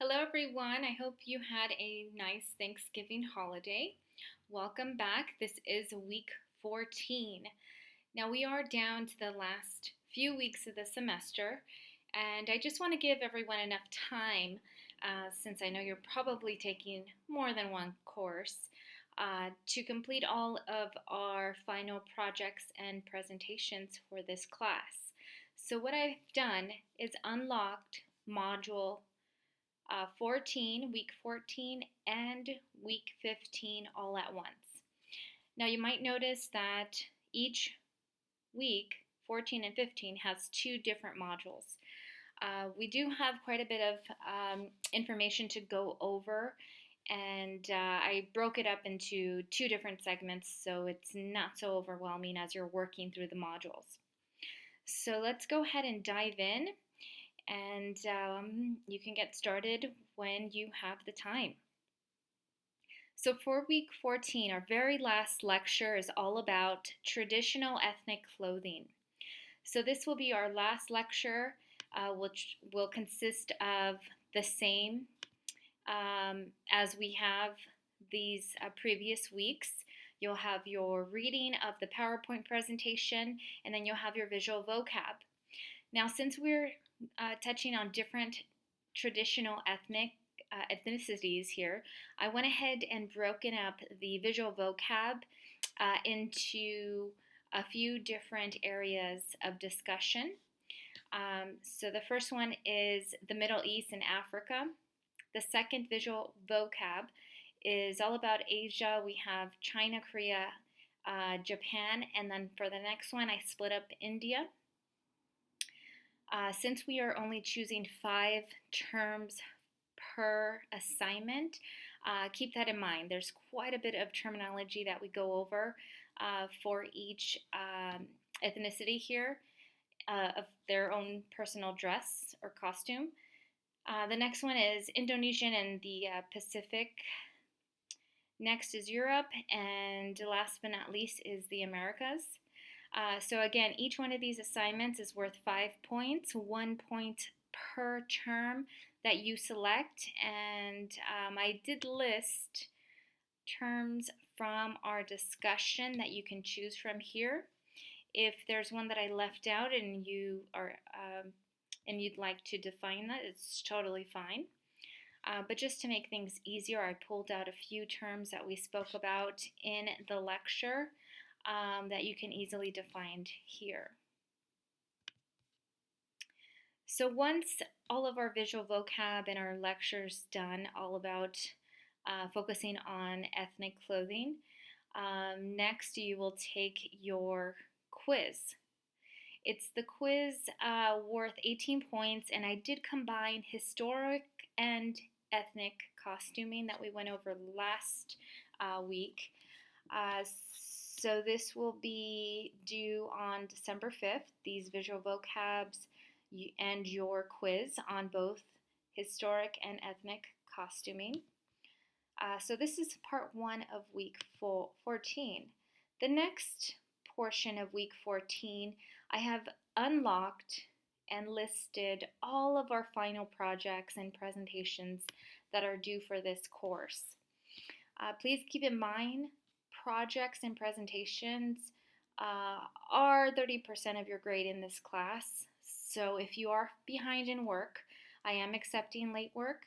Hello, everyone. I hope you had a nice Thanksgiving holiday. Welcome back. This is week 14. Now, we are down to the last few weeks of the semester, and I just want to give everyone enough time, since I know you're probably taking more than one course, to complete all of our final projects and presentations for this class. So, what I've done is unlocked module 14, week 14, and week 15 all at once. Now you might notice that each week, 14 and 15, has two different modules. We do have quite a bit of information to go over, and I broke it up into two different segments so it's not so overwhelming as you're working through the modules. So let's go ahead and dive in, and you can get started when you have the time. So for week 14, our very last lecture is all about traditional ethnic clothing. So this will be our last lecture, which will consist of the same as we have these previous weeks. You'll have your reading of the PowerPoint presentation, and then you'll have your visual vocab. Now, since we're touching on different traditional ethnicities here, I went ahead and broken up the visual vocab into a few different areas of discussion. So the first one is the Middle East and Africa. The second visual vocab is all about Asia. We have China, Korea, Japan, and then for the next one, I split up India. Since we are only choosing 5 terms per assignment, keep that in mind. There's quite a bit of terminology that we go over for each ethnicity here of their own personal dress or costume. The next one is Indonesian and the Pacific. Next is Europe, and last but not least is the Americas. So again, each one of these assignments is worth 5 points, 1 point per term that you select. And I did list terms from our discussion that you can choose from here. If there's one that I left out and you are and you'd like to define that, it's totally fine. But just to make things easier, I pulled out a few terms that we spoke about in the lecture that you can easily define here. So once all of our visual vocab and our lectures done, all about focusing on ethnic clothing, next you will take your quiz. It's the quiz worth 18 points, and I did combine historic and ethnic costuming that we went over last week. So this will be due on December 5th, these visual vocabs and your quiz on both historic and ethnic costuming. So this is part 1 of week 14. The next portion of week 14, I have unlocked and listed all of our final projects and presentations that are due for this course. Please keep in mind, projects and presentations are 30% of your grade in this class. So if you are behind in work, I am accepting late work.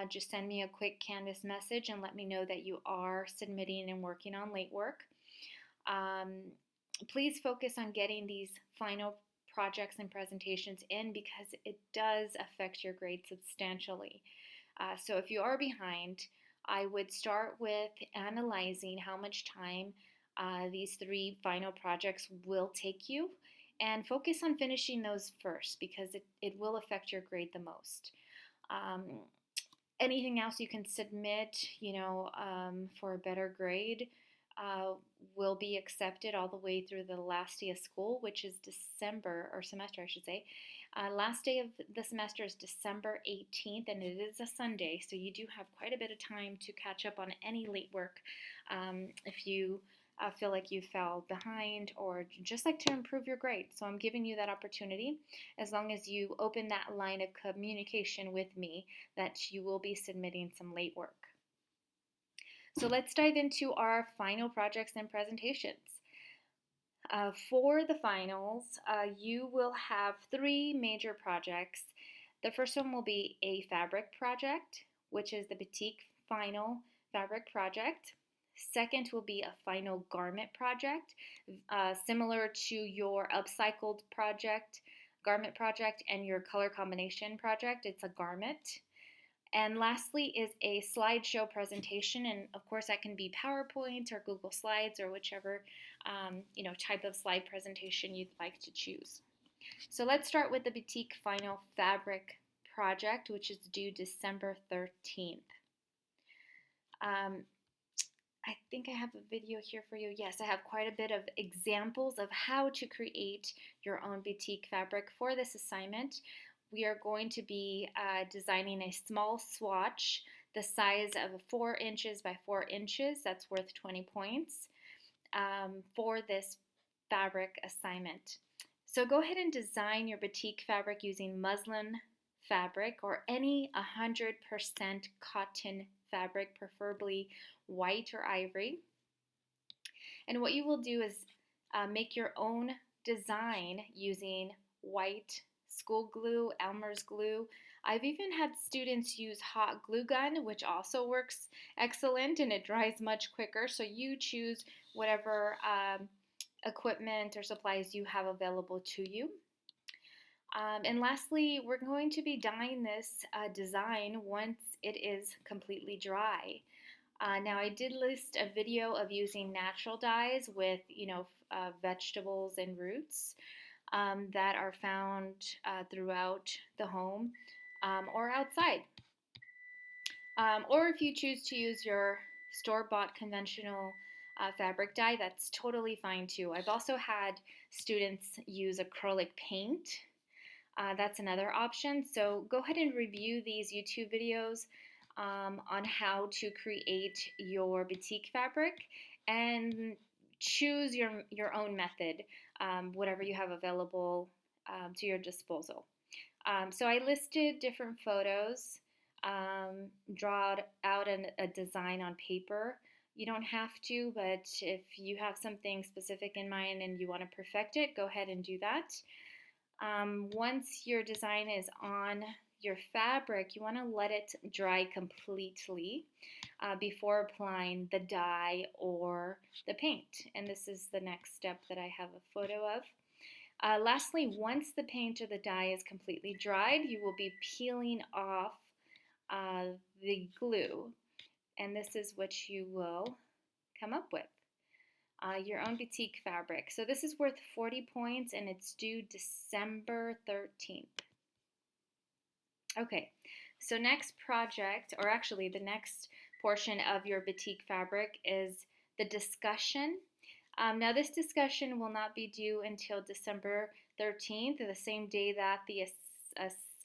Just send me a quick Canvas message and let me know that you are submitting and working on late work. Please focus on getting these final projects and presentations in because it does affect your grade substantially. So if you are behind, I would start with analyzing how much time these 3 final projects will take you, and focus on finishing those first because it will affect your grade the most. Anything else you can submit, for a better grade will be accepted all the way through the last day of school, which is December, or semester I should say. Last day of the semester is December 18th, and it is a Sunday, so you do have quite a bit of time to catch up on any late work if you feel like you fell behind or just like to improve your grade. So I'm giving you that opportunity as long as you open that line of communication with me that you will be submitting some late work. So let's dive into our final projects and presentations. For the finals, you will have 3 major projects. The first one will be a fabric project, which is the batik final fabric project. Second will be a final garment project, similar to your upcycled garment project, and your color combination project. It's a garment. And lastly is a slideshow presentation, and of course that can be PowerPoint or Google Slides or whichever type of slide presentation you'd like to choose. So let's start with the batik final fabric project, which is due December 13th. I think I have a video here for you. Yes, I have quite a bit of examples of how to create your own batik fabric for this assignment. We are going to be designing a small swatch the size of 4 inches by 4 inches. That's worth 20 points for this fabric assignment. So go ahead and design your batik fabric using muslin fabric or any 100% cotton fabric, preferably white or ivory. And what you will do is make your own design using white school glue, Elmer's glue. I've even had students use hot glue gun, which also works excellent and it dries much quicker. So you choose whatever equipment or supplies you have available to you. And lastly, we're going to be dyeing this design once it is completely dry. Now, I did list a video of using natural dyes with, vegetables and roots that are found throughout the home or outside. Or if you choose to use your store-bought conventional fabric dye, that's totally fine too. I've also had students use acrylic paint. That's another option. So go ahead and review these YouTube videos on how to create your batik fabric and choose your own method, whatever you have available to your disposal. So I listed different photos, draw out a design on paper. You don't have to, but if you have something specific in mind and you want to perfect it, go ahead and do that. Once your design is on your fabric, you want to let it dry completely before applying the dye or the paint. And this is the next step that I have a photo of. Lastly, once the paint or the dye is completely dried, you will be peeling off the glue. And this is what you will come up with. Your own batik fabric. So this is worth 40 points and it's due December 13th. Okay, so next project, or actually the next portion of your batik fabric is the discussion. Now this discussion will not be due until December 13th, the same day that the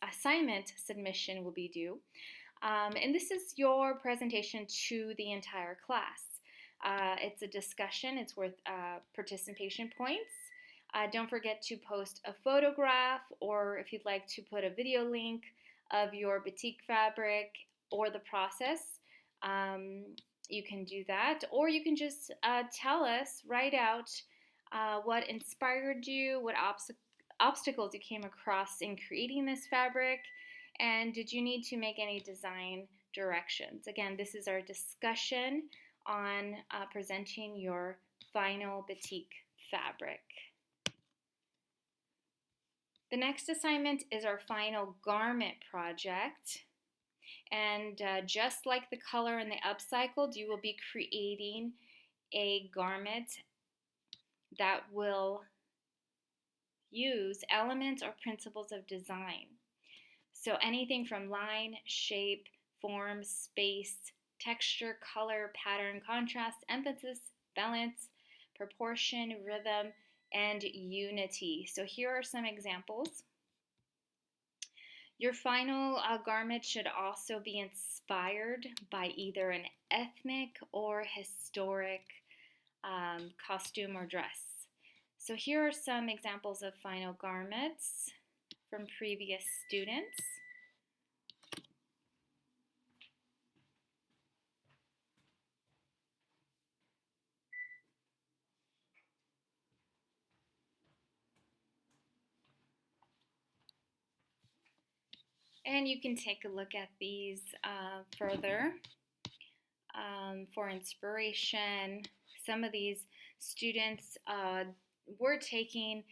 assignment submission will be due. And this is your presentation to the entire class. It's a discussion. It's worth participation points. Don't forget to post a photograph, or if you'd like to put a video link of your batik fabric or the process, you can do that. Or you can just tell us, write out what inspired you, what obstacles you came across in creating this fabric, and did you need to make any design directions. Again, this is our discussion on presenting your final batik fabric. The next assignment is our final garment project. And just like the color and the upcycled, you will be creating a garment that will use elements or principles of design. So anything from line, shape, form, space, texture, color, pattern, contrast, emphasis, balance, proportion, rhythm, and unity. So here are some examples. Your final garment should also be inspired by either an ethnic or historic costume or dress. So here are some examples of final garments from previous students. And you can take a look at these further for inspiration. Some of these students were taking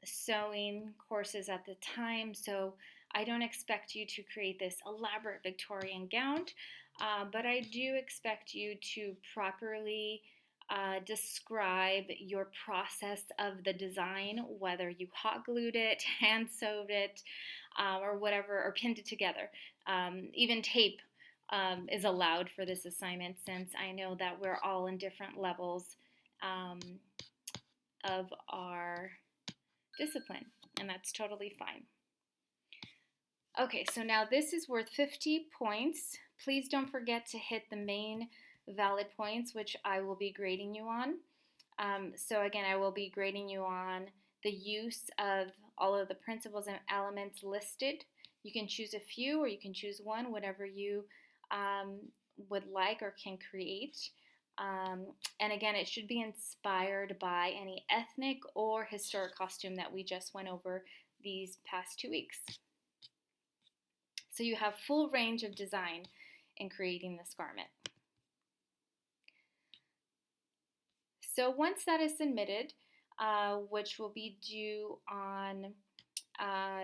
sewing courses at the time, so I don't expect you to create this elaborate Victorian gown, but I do expect you to properly describe your process of the design, whether you hot glued it, hand sewed it, or whatever, or pinned it together. Even tape is allowed for this assignment, since I know that we're all in different levels um, of our discipline, and that's totally fine. Okay, so now this is worth 50 points. Please don't forget to hit the main valid points, which I will be grading you on. So again, I will be grading you on the use of all of the principles and elements listed. You can choose a few, or you can choose one, whatever you would like or can create. And again, it should be inspired by any ethnic or historic costume that we just went over these past 2 weeks. So you have full range of design in creating this garment. So once that is submitted, which will be due on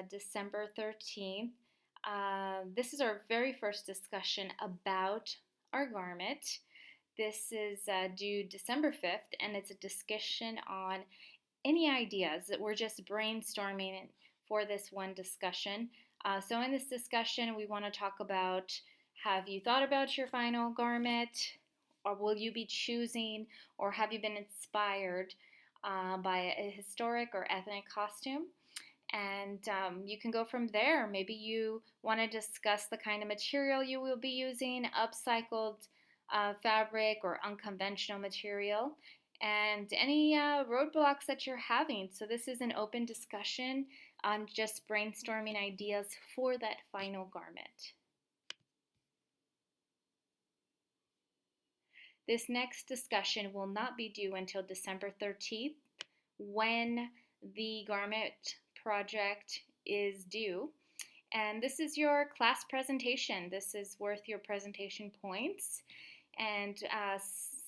December 13th, this is our very first discussion about our garment. This is due December 5th, and it's a discussion on any ideas that we're just brainstorming for this one discussion. So in this discussion, we want to talk about, have you thought about your final garment, or will you be choosing, or have you been inspired by a historic or ethnic costume? And you can go from there. Maybe you want to discuss the kind of material you will be using, upcycled fabric or unconventional material, and any roadblocks that you're having. So this is an open discussion on just brainstorming ideas for that final garment. This next discussion will not be due until December 13th, when the garment project is due. And this is your class presentation. This is worth your presentation points. And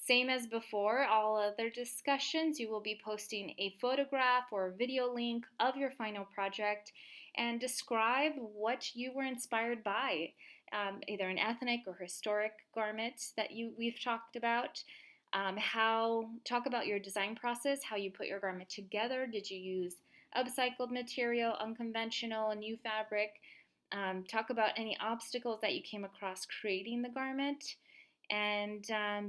same as before, all other discussions, you will be posting a photograph or a video link of your final project and describe what you were inspired by, either an ethnic or historic garment that we've talked about. Talk about your design process, how you put your garment together. Did you use upcycled material, unconventional, new fabric? Talk about any obstacles that you came across creating the garment. And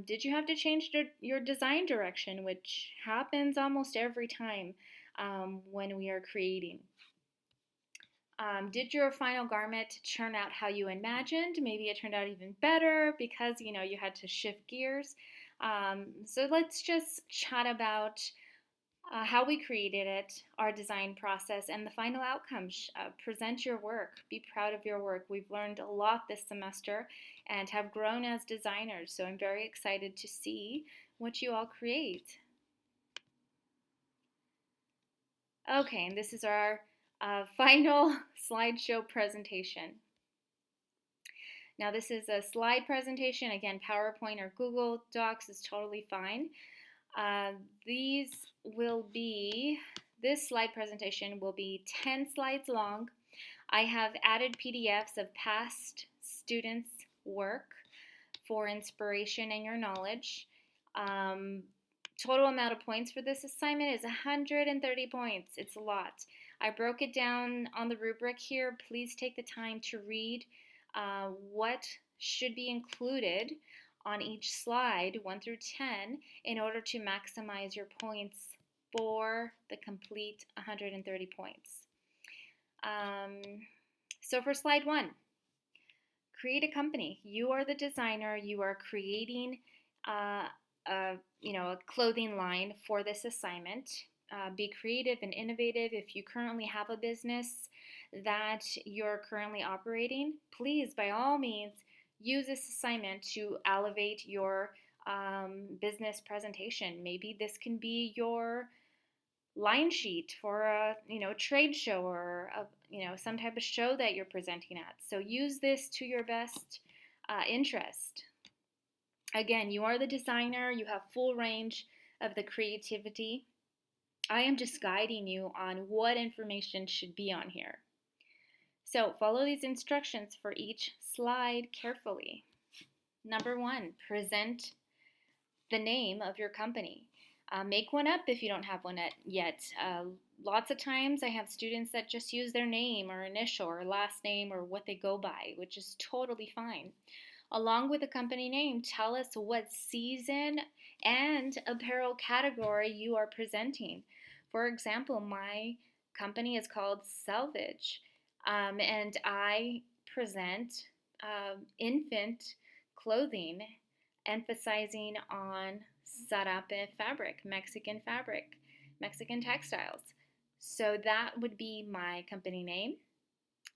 did you have to change your design direction, which happens almost every time when we are creating? Did your final garment turn out how you imagined? Maybe it turned out even better because you had to shift gears. So let's just chat about how we created it, our design process, and the final outcome. Present your work. Be proud of your work. We've learned a lot this semester and have grown as designers, so I'm very excited to see what you all create. Okay, and this is our final slideshow presentation. Now this is a slide presentation. Again, PowerPoint or Google Docs is totally fine. This slide presentation will be 10 slides long. I have added PDFs of past students' work for inspiration and your knowledge. Total amount of points for this assignment is 130 points. It's a lot. I broke it down on the rubric here. Please take the time to read what should be included on each slide, 1 through 10, in order to maximize your points for the complete 130 points. So for slide 1, create a company. You are the designer. You are creating a clothing line for this assignment. Be creative and innovative. If you currently have a business that you're currently operating, please, by all means, use this assignment to elevate your business presentation. Maybe this can be your line sheet for a trade show or some type of show that you're presenting at. So use this to your best interest. Again, you are the designer. You have full range of the creativity. I am just guiding you on what information should be on here. So follow these instructions for each slide carefully. Number 1, present the name of your company. Make one up if you don't have one yet. Lots of times I have students that just use their name or initial or last name or what they go by, which is totally fine. Along with the company name, tell us what season and apparel category you are presenting. For example, my company is called Selvage, and I present infant clothing, emphasizing on sarape fabric, Mexican textiles. So that would be my company name,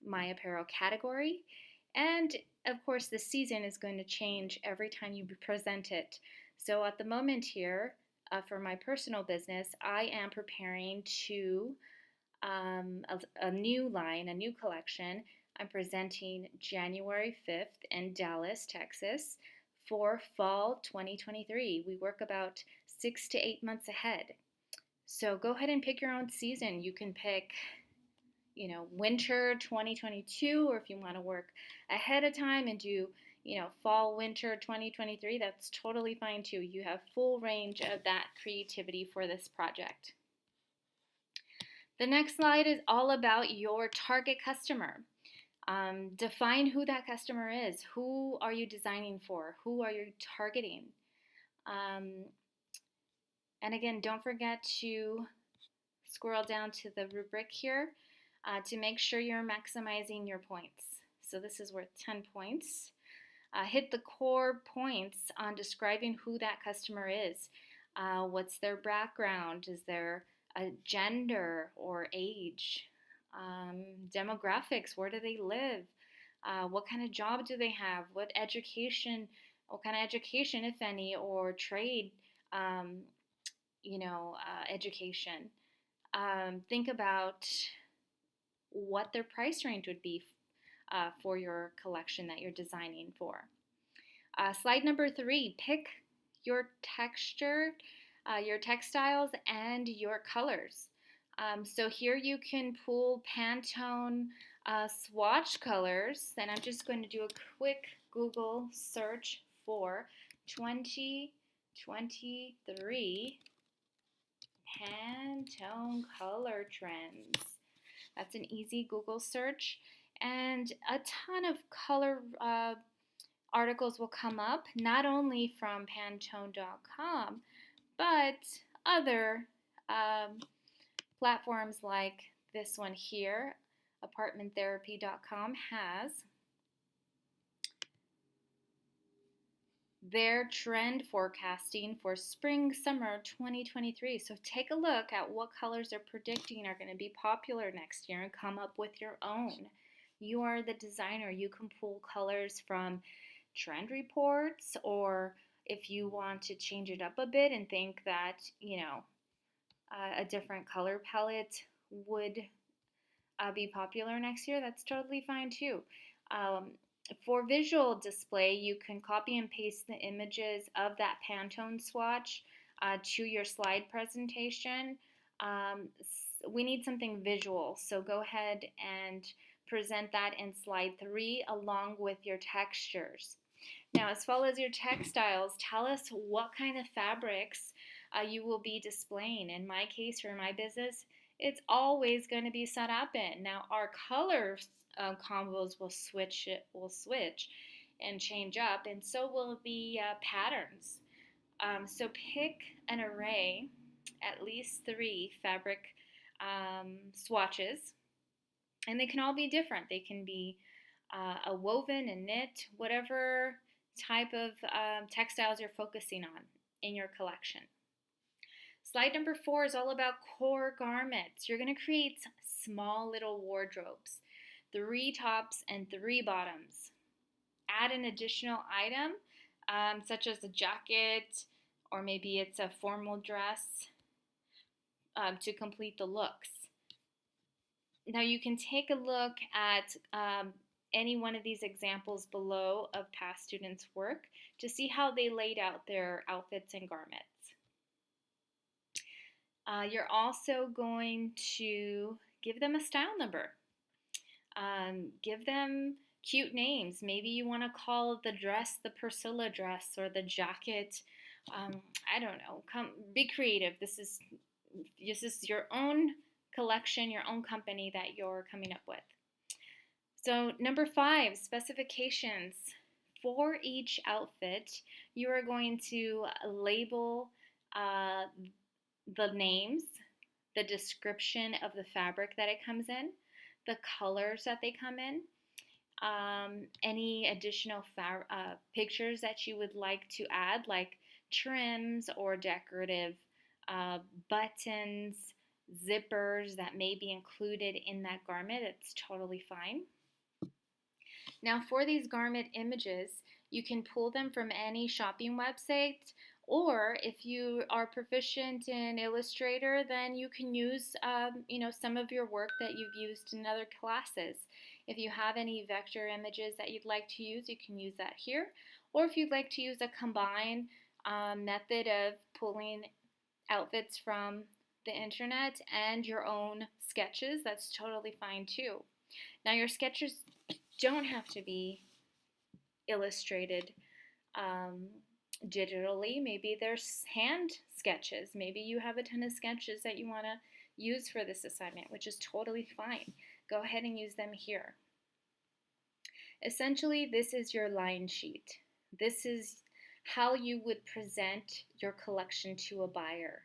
my apparel category, and of course the season is going to change every time you present it. So at the moment here, for my personal business, I am preparing to a new line, a new collection. I'm presenting January 5th in Dallas, Texas for fall 2023. We work about 6 to 8 months ahead. So go ahead and pick your own season. You can pick, winter 2022, or if you want to work ahead of time and do, fall, winter 2023, that's totally fine too. You have full range of that creativity for this project. The next slide is all about your target customer. Define who that customer is. Who are you designing for? Who are you targeting? And again, don't forget to scroll down to the rubric here to make sure you're maximizing your points. So this is worth 10 points. Hit the core points on describing who that customer is. What's their background? Is there a gender or age? Demographics, where do they live? What kind of job do they have? What kind of education, if any, or trade, education. Think about what their price range would be for your collection that you're designing for. Slide number 3, pick your texture, your textiles, and your colors. So here you can pull Pantone swatch colors, and I'm just going to do a quick Google search for 2023 Pantone color trends. That's an easy Google search, and a ton of color articles will come up, not only from Pantone.com, but other platforms like this one here, apartmenttherapy.com, has their trend forecasting for spring summer 2023. So take a look at what colors they're predicting are going to be popular next year and come up with your own. You are the designer. You can pull colors from trend reports, or if you want to change it up a bit and think that, a different color palette would be popular next year, that's totally fine too. For visual display, you can copy and paste the images of that Pantone swatch to your slide presentation. We need something visual, so go ahead and present that in slide 3 along with your textures. Now, as far as your textiles, tell us what kind of fabrics you will be displaying. In my case, for my business, it's always going to be sarape. Now, our colors combos will switch and change up, and so will the patterns. So pick an array, at least 3 fabric swatches, and they can all be different. They can be a woven, a knit, whatever type of textiles you're focusing on. in your collection. Slide number 4 is all about core garments. You're going to create small little wardrobes, 3 tops and 3 bottoms. Add an additional item, such as a jacket, or maybe it's a formal dress, to complete the looks. Now you can take a look at any one of these examples below of past students' work to see how they laid out their outfits and garments. You're also going to give them a style number. Give them cute names. Maybe you want to call the dress the Priscilla dress or the jacket. I don't know. Be creative. This is your own collection, your own company that you're coming up with. So number 5, specifications. For each outfit, you are going to label the names, the description of the fabric that it comes in, the colors that they come in, any additional pictures that you would like to add, like trims or decorative buttons, zippers that may be included in that garment. It's totally fine. Now for these garment images, you can pull them from any shopping website, or if you are proficient in Illustrator, then you can use some of your work that you've used in other classes. If you have any vector images that you'd like to use, you can use that here. Or if you'd like to use a combined method of pulling outfits from the internet and your own sketches, that's totally fine too. Now your sketches don't have to be illustrated digitally. Maybe there's hand sketches. Maybe you have a ton of sketches that you want to use for this assignment, which is totally fine. Go ahead and use them here. Essentially, this is your line sheet. This is how you would present your collection to a buyer.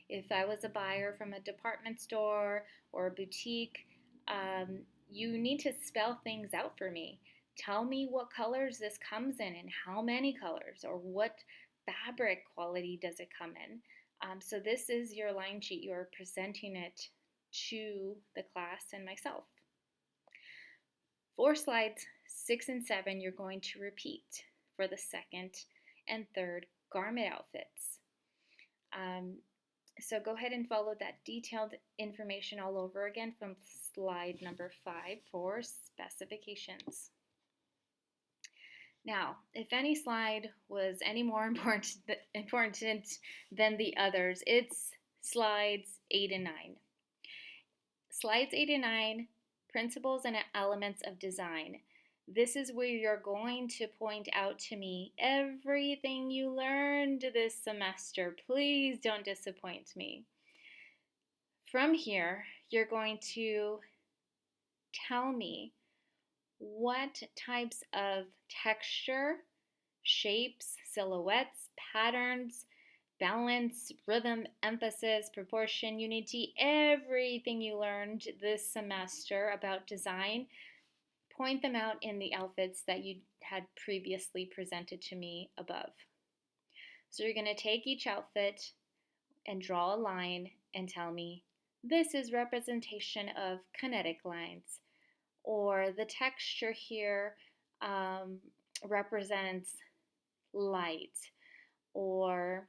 If I was a buyer from a department store or a boutique, you need to spell things out for me. Tell me what colors this comes in and how many colors, or what fabric quality does it come in. So this is your line sheet. You're presenting it to the class and myself. For slides 6 and 7, you're going to repeat for the second and third garment outfits. So go ahead and follow that detailed information all over again from slide number 5 for specifications. Now, if any slide was any more important than the others, it's slides 8 and 9. Slides 8 and 9, principles and elements of design. This is where you're going to point out to me everything you learned this semester. Please don't disappoint me. From here, you're going to tell me what types of texture, shapes, silhouettes, patterns, balance, rhythm, emphasis, proportion, unity, everything you learned this semester about design. Point them out in the outfits that you had previously presented to me above. So you're going to take each outfit and draw a line and tell me, this is representation of kinetic lines, or the texture here represents light, or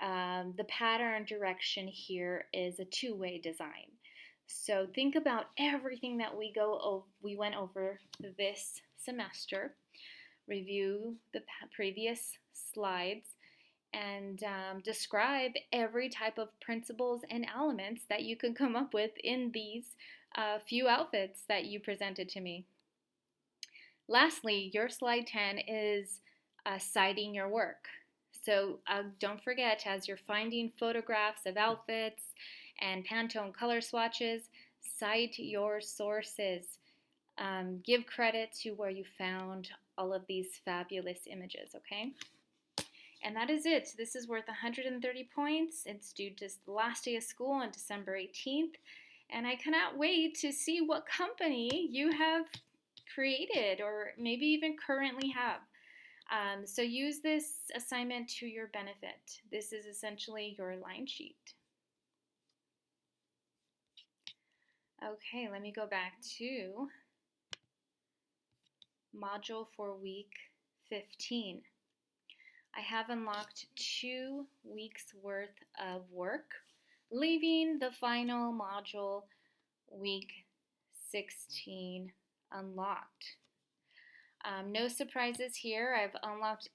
the pattern direction here is a two-way design. So think about everything that we went over this semester. Review the previous slides and describe every type of principles and elements that you can come up with in these few outfits that you presented to me. Lastly, your slide 10 is citing your work. So don't forget, as you're finding photographs of outfits and Pantone color swatches, cite your sources. Give credit to where you found all of these fabulous images, okay? And that is it. This is worth 130 points. It's due to the last day of school on December 18th. And I cannot wait to see what company you have created or maybe even currently have. So use this assignment to your benefit. This is essentially your line sheet. Okay, let me go back to module for week 15. I have unlocked 2 weeks worth of work, leaving the final module, week 16, unlocked. No surprises here. I've unlocked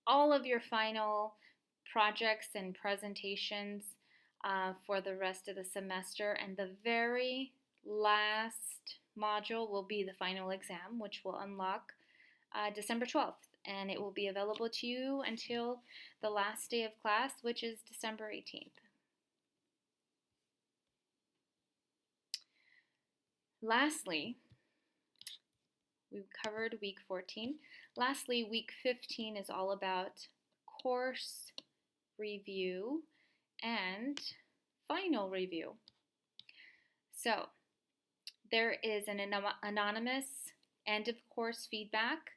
all of your final projects and presentations for the rest of the semester, and the very last module will be the final exam, which will unlock December 12th, and it will be available to you until the last day of class, which is December 18th. Lastly, we've covered week 14. Lastly, week 15 is all about course review and final review. So there is an anonymous end of course feedback,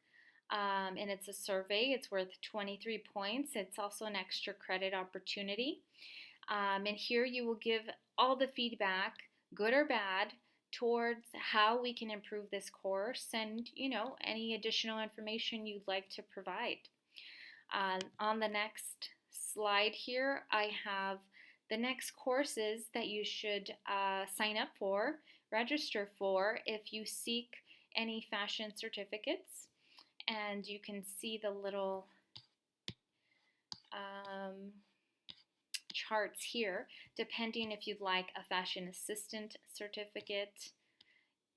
and it's a survey. It's worth 23 points. It's also an extra credit opportunity. And here you will give all the feedback, good or bad, towards how we can improve this course and, any additional information you'd like to provide. On the next slide here, I have the next courses that you should sign up for, register for if you seek any fashion certificates. And you can see the little charts here, depending if you'd like a fashion assistant certificate.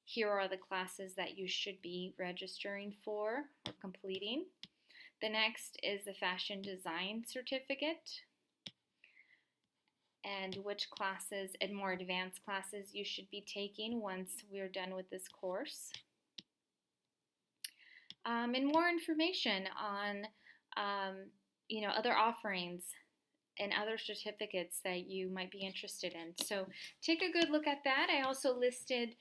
Here are the classes that you should be registering for or completing. The next is the fashion design certificate, and which classes and more advanced classes you should be taking once we're done with this course. And more information on other offerings and other certificates that you might be interested in. So take a good look at that. I also listed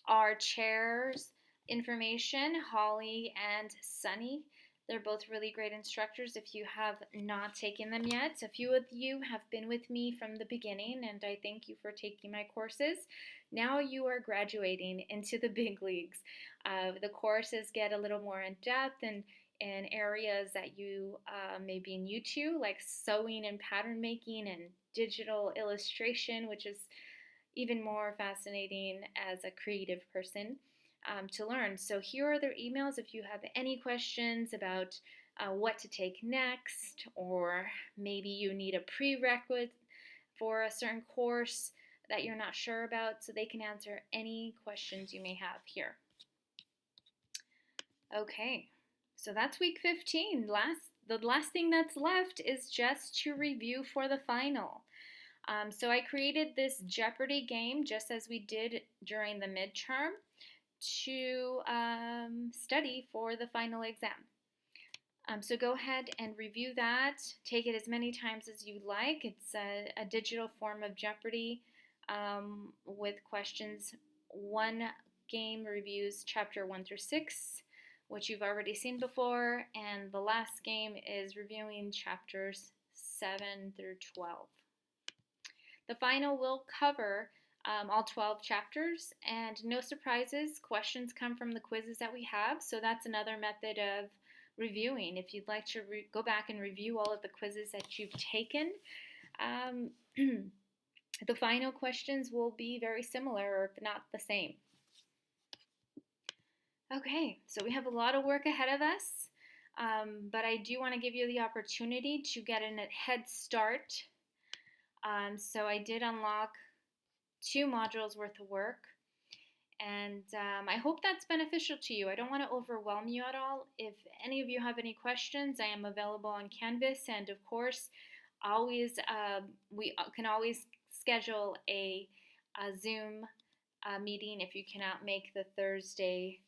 our chairs information, Holly and Sunny. They're both really great instructors if you have not taken them yet. A few of you have been with me from the beginning, and I thank you for taking my courses. Now you are graduating into the big leagues. The courses get a little more in depth and in areas that you may be new to, like sewing and pattern making and digital illustration, which is even more fascinating as a creative person to learn. So here are their emails if you have any questions about what to take next, or maybe you need a prerequisite for a certain course that you're not sure about, so they can answer any questions you may have here. Okay, so that's week 15. The last thing that's left is just to review for the final. So I created this Jeopardy game just as we did during the midterm to study for the final exam. So go ahead and review that. Take it as many times as you like. It's a digital form of Jeopardy with questions. One game reviews chapter 1 through 6, which you've already seen before, and the last game is reviewing chapters 7 through 12. The final will cover all 12 chapters, and no surprises, questions come from the quizzes that we have, so that's another method of reviewing. If you'd like to go back and review all of the quizzes that you've taken, the final questions will be very similar, or if not the same. Okay, so we have a lot of work ahead of us, but I do want to give you the opportunity to get a head start. So I did unlock 2 modules worth of work, and I hope that's beneficial to you. I don't want to overwhelm you at all. If any of you have any questions, I am available on Canvas, and of course, we can always schedule a Zoom meeting if you cannot make the Thursday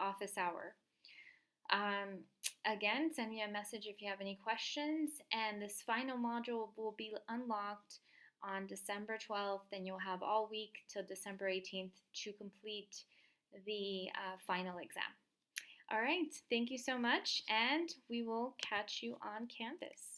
office hour. Again, send me a message if you have any questions, and this final module will be unlocked on December 12th, and you'll have all week till December 18th to complete the final exam. All right, thank you so much, and we will catch you on campus.